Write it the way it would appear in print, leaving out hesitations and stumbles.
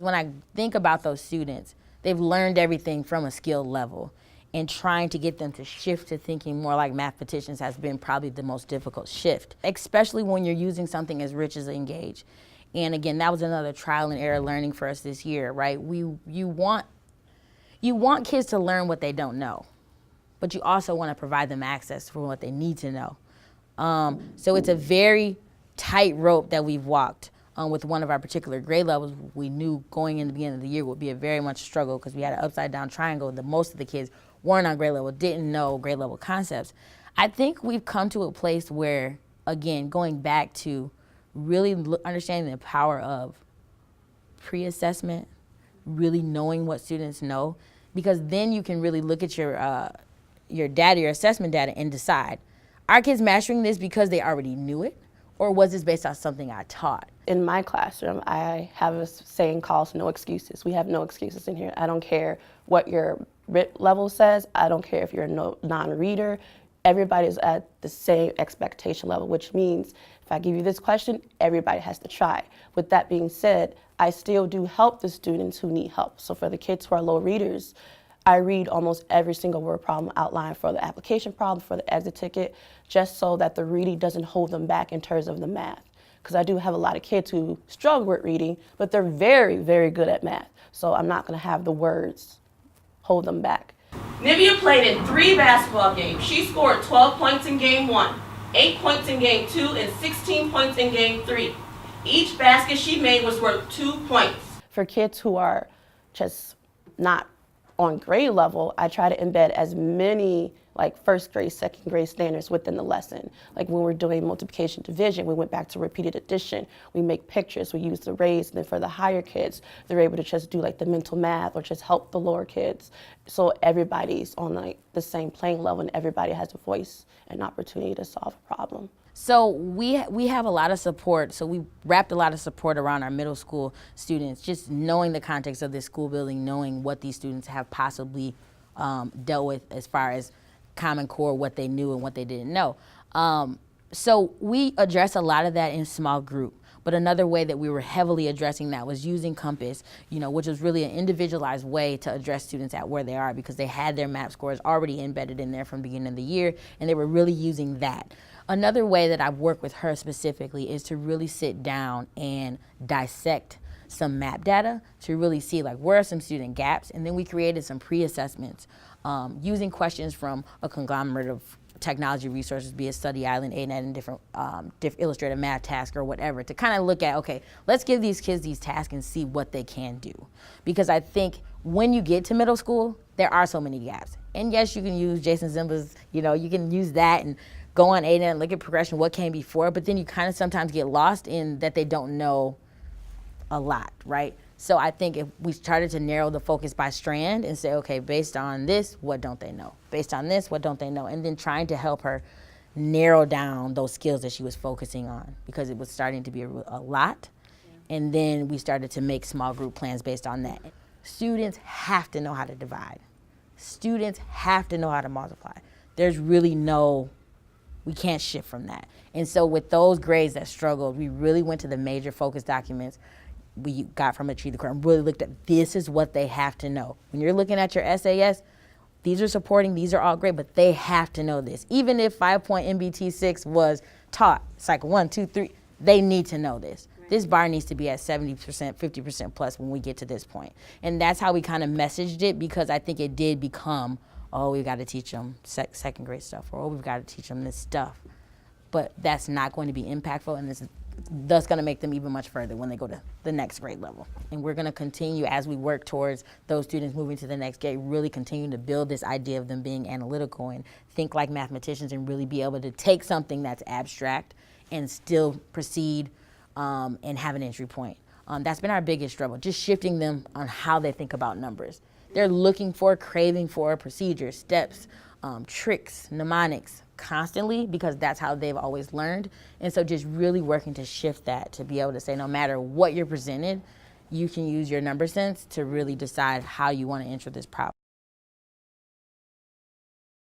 When I think about those students, they've learned everything from a skilled level, and trying to get them to shift to thinking more like mathematicians has been probably the most difficult shift, especially when you're using something as rich as Engage. And again, that was another trial and error learning for us this year, right? You want kids to learn what they don't know, but you also want to provide them access for what they need to know. So it's a very tight rope that we've walked. With one of our particular grade levels, we knew going in the beginning of the year would be a very much struggle because we had an upside down triangle. Most of the kids weren't on grade level, didn't know grade level concepts. I think we've come to a place where, again, going back to really understanding the power of pre-assessment, really knowing what students know, because then you can really look at your data, your assessment data, and decide, are kids mastering this because they already knew it, or was this based on something I taught? In my classroom, I have a saying called no excuses. We have no excuses in here. I don't care what your RIT level says. I don't care if you're a non-reader. Everybody is at the same expectation level, which means if I give you this question, everybody has to try. With that being said, I still do help the students who need help. So for the kids who are low readers, I read almost every single word problem outlined for the application problem, for the exit ticket, just so that the reading doesn't hold them back in terms of the math. Because I do have a lot of kids who struggle with reading, but they're very, very good at math. So I'm not going to have the words hold them back. Nivea played in 3 basketball games. She scored 12 points in game 1, 8 points in game 2, and 16 points in game 3. Each basket she made was worth 2 points. For kids who are just not on grade level, I try to embed as many like first grade, second grade standards within the lesson. Like when we're doing multiplication division, we went back to repeated addition. We make pictures, we use the rays, and then for the higher kids, they're able to just do like the mental math or just help the lower kids. So everybody's on like the same playing level and everybody has a voice and opportunity to solve a problem. So we have a lot of support. So we wrapped a lot of support around our middle school students, just knowing the context of this school building, knowing what these students have possibly dealt with as far as Common Core, what they knew and what they didn't know. So we address a lot of that in small group. But another way that we were heavily addressing that was using Compass, which was really an individualized way to address students at where they are, because they had their MAP scores already embedded in there from the beginning of the year, and they were really using that. Another way that I've worked with her specifically is to really sit down and dissect some MAP data to really see like where are some student gaps, and then we created some pre-assessments using questions from a conglomerate of technology resources, be it Study Island, ANET, and different illustrated math tasks or whatever, to kind of look at, okay, let's give these kids these tasks and see what they can do. Because I think when you get to middle school, there are so many gaps. And yes, you can use Jason Zimba's, you can use that and go on ANET and look at progression, what came before, but then you kind of sometimes get lost in that they don't know a lot, right? So I think if we started to narrow the focus by strand and say, okay, based on this, what don't they know? Based on this, what don't they know? And then trying to help her narrow down those skills that she was focusing on, because it was starting to be a lot. Yeah. And then we started to make small group plans based on that. Students have to know how to divide. Students have to know how to multiply. There's really we can't shift from that. And so with those grades that struggled, we really went to the major focus documents we got from Achieve the Core and really looked at, this is what they have to know. When you're looking at your SAS, these are supporting, these are all great, but they have to know this. Even if 5-point MBT6 was taught, cycle 1, 2, 3, they need to know this. Right. This bar needs to be at 70%, 50% plus when we get to this point. And that's how we kind of messaged it, because I think it did become, oh, we've got to teach them second grade stuff, or oh, we've got to teach them this stuff. But that's not going to be impactful, and this is thus going to make them even much further when they go to the next grade level. And we're going to continue as we work towards those students moving to the next grade, really continue to build this idea of them being analytical and think like mathematicians, and really be able to take something that's abstract and still proceed and have an entry point. That's been our biggest struggle, just shifting them on how they think about numbers. They're looking for, craving for procedures, steps, tricks, mnemonics, constantly, because that's how they've always learned. And so just really working to shift that, to be able to say no matter what you're presented, you can use your number sense to really decide how you want to enter this problem.